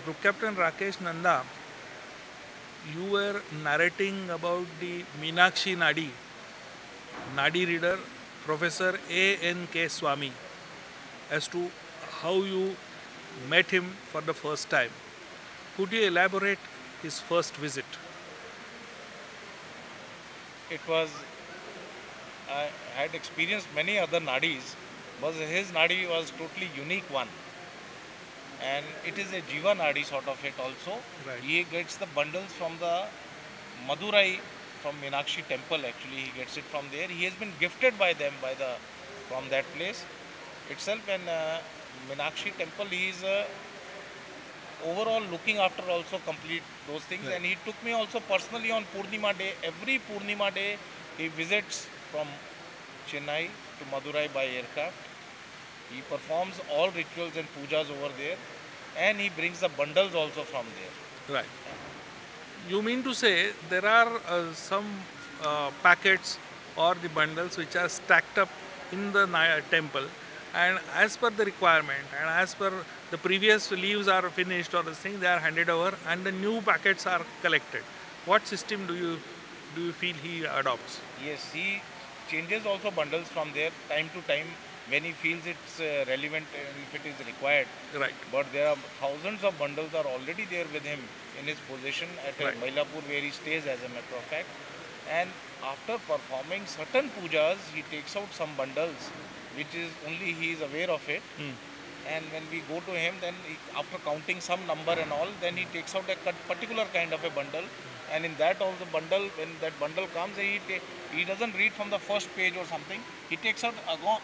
Group Captain Rakesh Nanda, you were narrating about the Meenakshi Nadi reader, Professor A.N.K. Swami, as to how you met him for the first time. Could you elaborate his first visit? It was, I had experienced many other nadis, but his nadi was totally unique one. And it is a Jiva nadi sort of it also. Right. He gets the bundles from the Madurai, from Meenakshi temple actually. He gets it from there. He has been gifted by them from that place itself. And Meenakshi temple, he is overall looking after also complete those things. Right. And he took me also personally on Purnima day. Every Purnima day he visits from Chennai to Madurai by aircraft. He performs all rituals and pujas over there, and he brings the bundles also from there. Right. You mean to say there are some packets or the bundles which are stacked up in the temple, and as per the requirement and as per the previous leaves are finished or the thing, they are handed over and the new packets are collected. What system do you feel he adopts? Yes, he changes also bundles from there time to time when he feels it's relevant and if it is required. Right. But there are thousands of bundles are already there with him in his possession at Right. Mailapur where he stays as a matter of fact. And after performing certain pujas, he takes out some bundles which is only he is aware of it. Mm. And when we go to him, then after counting some number and all, then he takes out a particular kind of a bundle. And in that also bundle, when that bundle comes, he doesn't read from the first page or something. He takes out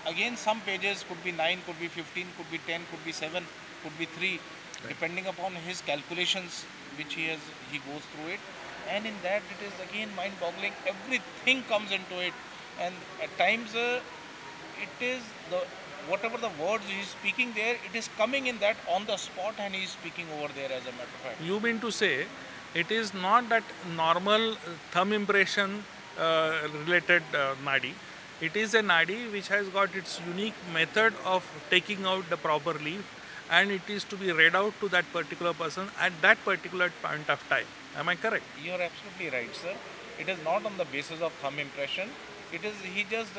again some pages, could be 9, could be 15, could be 10, could be 7, could be 3, Right. depending upon his calculations which he goes through it. And in that it is again mind boggling, everything comes into it. And at times it is the whatever the words he's speaking there, it is coming in that on the spot, and he's speaking over there as a matter of fact. You mean to say it is not that normal thumb impression related nadi. It is a nadi which has got its unique method of taking out the proper leaf, and it is to be read out to that particular person at that particular point of time. Am I correct? You're absolutely right, sir. It is not on the basis of thumb impression. It is he just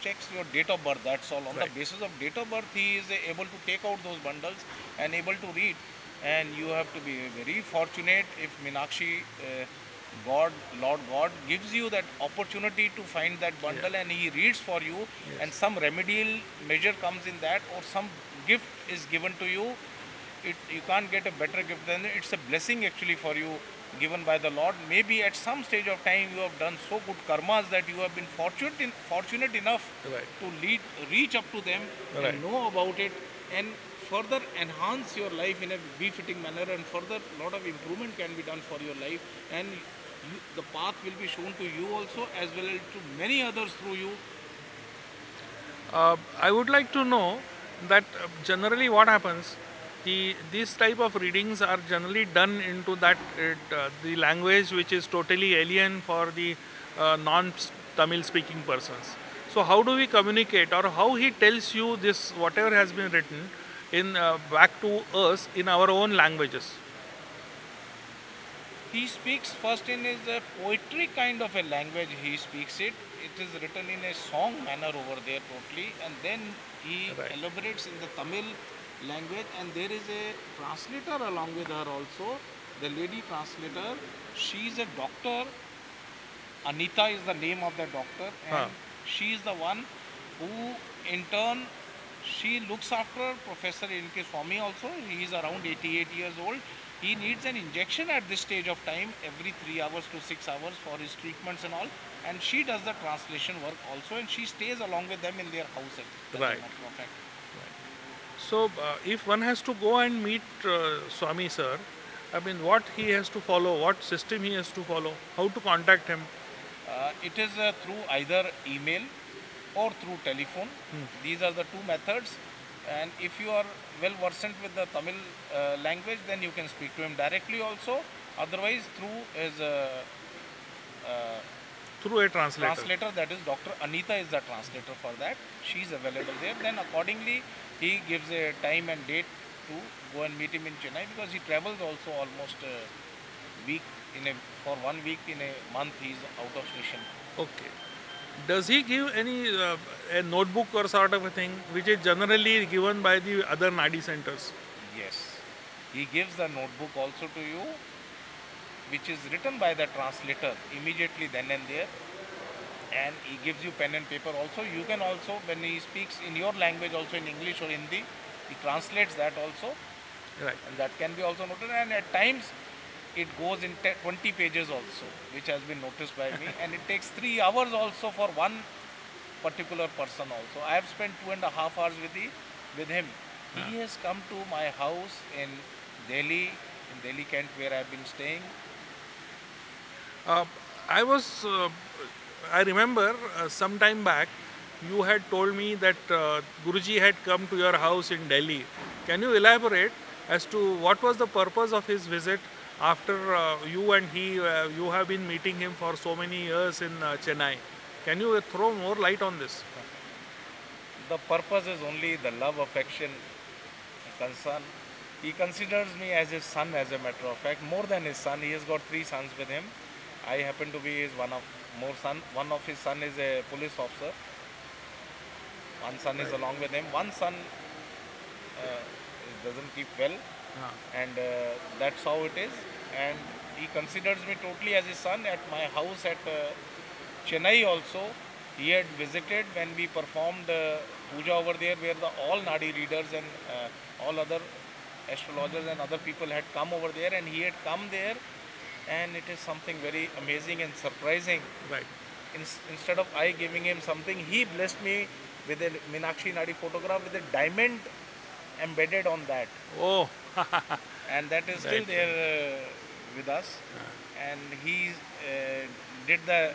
checks your date of birth. That's all. On the Right. basis of date of birth, he is able to take out those bundles and able to read. And you have to be very fortunate if Minakshi, God, Lord God, gives you that opportunity to find that Yeah. bundle and he reads for you, Yes. and some remedial measure comes in that, or some gift is given to you. You can't get a better gift than it. It's a blessing actually for you, given by the Lord. Maybe at some stage of time you have done so good karmas that you have been fortunate enough Right. to reach up to them and Right. know about it, and further enhance your life in a befitting manner, and further lot of improvement can be done for your life. And the path will be shown to you also, as well as to many others through you. I would like to know that generally what happens. These type of readings are generally done into the language which is totally alien for the non-Tamil speaking persons. So how do we communicate, or how he tells you this whatever has been written in back to us in our own languages? He speaks first in his poetry kind of a language. He speaks it. It is written in a song manner over there totally, and then he Right. elaborates in the Tamil language. And there is a translator along with her also. The lady translator, she is a doctor. Anita is the name of the doctor, and Huh. she is the one who, in turn, she looks after Professor N.K. Swami also. He is around 88 years old. He needs an injection at this stage of time every 3 hours to 6 hours for his treatments and all. And she does the translation work also, and she stays along with them in their house as a Right. matter of fact. So, if one has to go and meet Swami sir, I mean, what he has to follow, what system he has to follow, how to contact him? It is through either email or through telephone. These are the two methods. And if you are well versant with the Tamil language, then you can speak to him directly also. Otherwise, through his Through a translator. translator, that is Dr. Anita is the translator for that. She is available there. Then accordingly, he gives a time and date to go and meet him in Chennai, because he travels also almost a week in a for 1 week in a month. He's out of station. Okay. Does he give any a notebook or sort of a thing which is generally given by the other Nadi centers? Yes, he gives the notebook also to you, which is written by the translator immediately then and there, and he gives you pen and paper also. You can also, when he speaks in your language, also in English or Hindi, he translates that also, Right. and that can be also noted. And at times, it goes in 20 pages also, which has been noticed by me, and it takes 3 hours also for one particular person also. I have spent 2.5 hours with him. Yeah. He has come to my house in Delhi Kent, where I have been staying. Uh, I was, I remember some time back, you had told me that Guruji had come to your house in Delhi. Can you elaborate as to what was the purpose of his visit after you and you have been meeting him for so many years in Chennai? Can you throw more light on this? The purpose is only the love, affection, and concern. He considers me as his son, as a matter of fact, more than his son. He has got 3 sons with him. I happen to be his one of more son. One of his son is a police officer. One son is Right. along with him. One son doesn't keep well, Ah, and that's how it is. And he considers me totally as his son. At my house at Chennai also, he had visited when we performed puja over there, where all Nadi readers and all other astrologers and other people had come over there, and he had come there, and it is something very amazing and surprising. right. Instead of I giving him something, he blessed me with a Meenakshi Nadi photograph with a diamond embedded on that, Oh, and that is still right, there right. with us. And he did the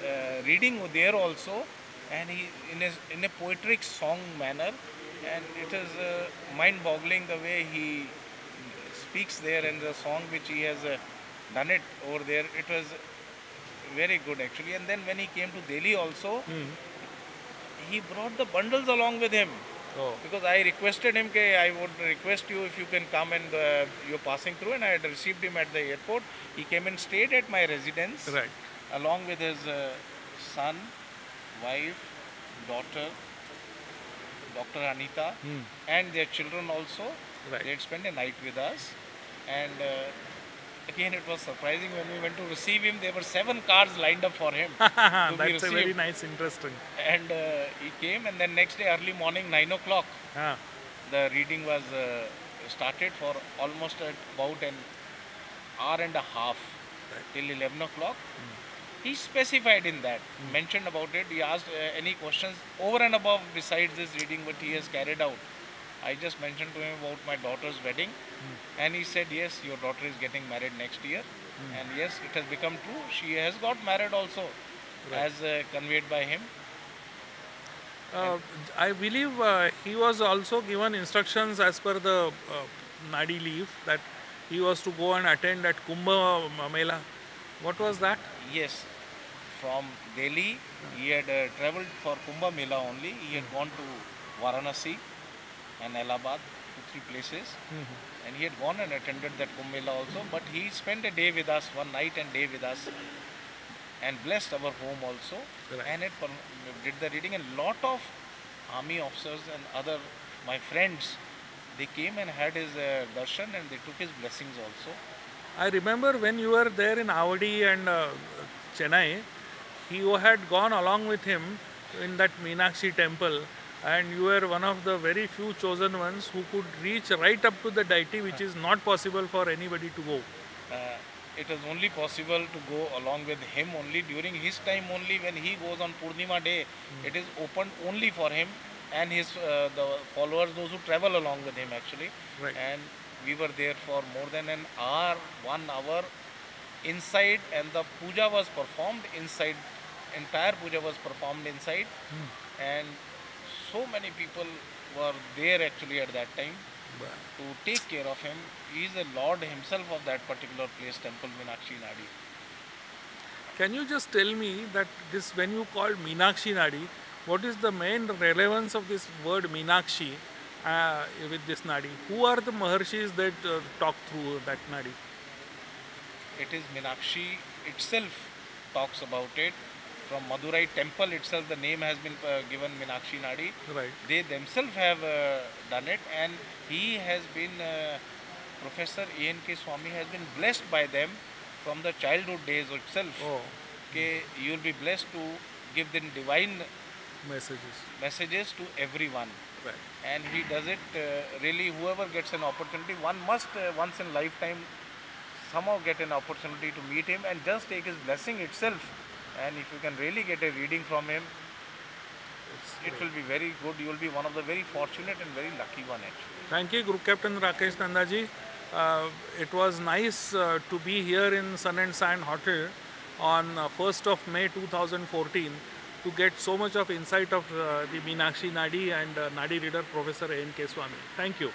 reading there also, and he in a poetic song manner, and it is mind-boggling the way he speaks there, and the song which he has done it over there. It was very good actually. And then when he came to Delhi also, Hmm. he brought the bundles along with him, Oh, because I requested him, okay, I would request you if you can come, and you're passing through, and I had received him at the airport. He came and stayed at my residence right. along with his son, wife, daughter, Dr. Anita, Hmm. and their children also. Right. They had spent a night with us, and again, it was surprising when we went to receive him. There were 7 cars lined up for him to be That's a very received, nice, interesting. and he came. And then next day, early morning, 9 o'clock, Ah, the reading was started for almost at about an hour and a half right. till 11 o'clock. He specified in that, mentioned about it. He asked any questions over and above besides this reading what he has carried out. I just mentioned to him about my daughter's wedding, and he said, yes, your daughter is getting married next year. And yes, it has become true. She has got married also, Right. as conveyed by him. And Uh, I believe he was also given instructions as per the Nadi leaf that he was to go and attend at Kumbh Mela. What was that? yes, from Delhi, he had traveled for Kumbh Mela only. He had gone to Varanasi and Allahabad, 2 3 places, and he had gone and attended that Kumbh Mela also. But he spent a day with us, one night and day with us, and blessed our home also, Right. and it did the reading. And lot of army officers and other my friends, they came and had his darshan, and they took his blessings also. I remember when you were there in Avadi and Chennai, he had gone along with him in that Meenakshi temple, and you were one of the very few chosen ones who could reach right up to the deity, which is not possible for anybody to go. uh, it is only possible to go along with him only during his time only. When he goes on Purnima day, it is opened only for him and his the followers, those who travel along with him actually. Right. And we were there for more than an hour, 1 hour inside, and the puja was performed inside. Entire puja was performed inside, and so many people were there actually at that time to take care of him. He is the Lord himself of that particular place, Temple Meenakshi Nadi. Can you just tell me that this, when you call Meenakshi Nadi, what is the main relevance of this word Meenakshi? with this Nadi. Who are the Maharshis that talk through that Nadi? It is Minakshi itself talks about it. From Madurai temple itself, the name has been given Minakshi Nadi. Right. They themselves have done it, and he has been Professor A.N.K. Swami has been blessed by them from the childhood days itself. Oh, Okay, you will be blessed to give them divine messages. messages to everyone, Right. and he does it really. Whoever gets an opportunity, one must once in lifetime somehow get an opportunity to meet him and just take his blessing itself. And if you can really get a reading from him, it Great. will be very good. You will be one of the very fortunate and very lucky one actually. Thank you, Group Captain Rakesh Nandaji. It was nice to be here in Sun and Sand Hotel on 1st of May 2014 to get so much of insight of the Meenakshi Nadi and Nadi reader Professor A.N.K. Swami. Thank you.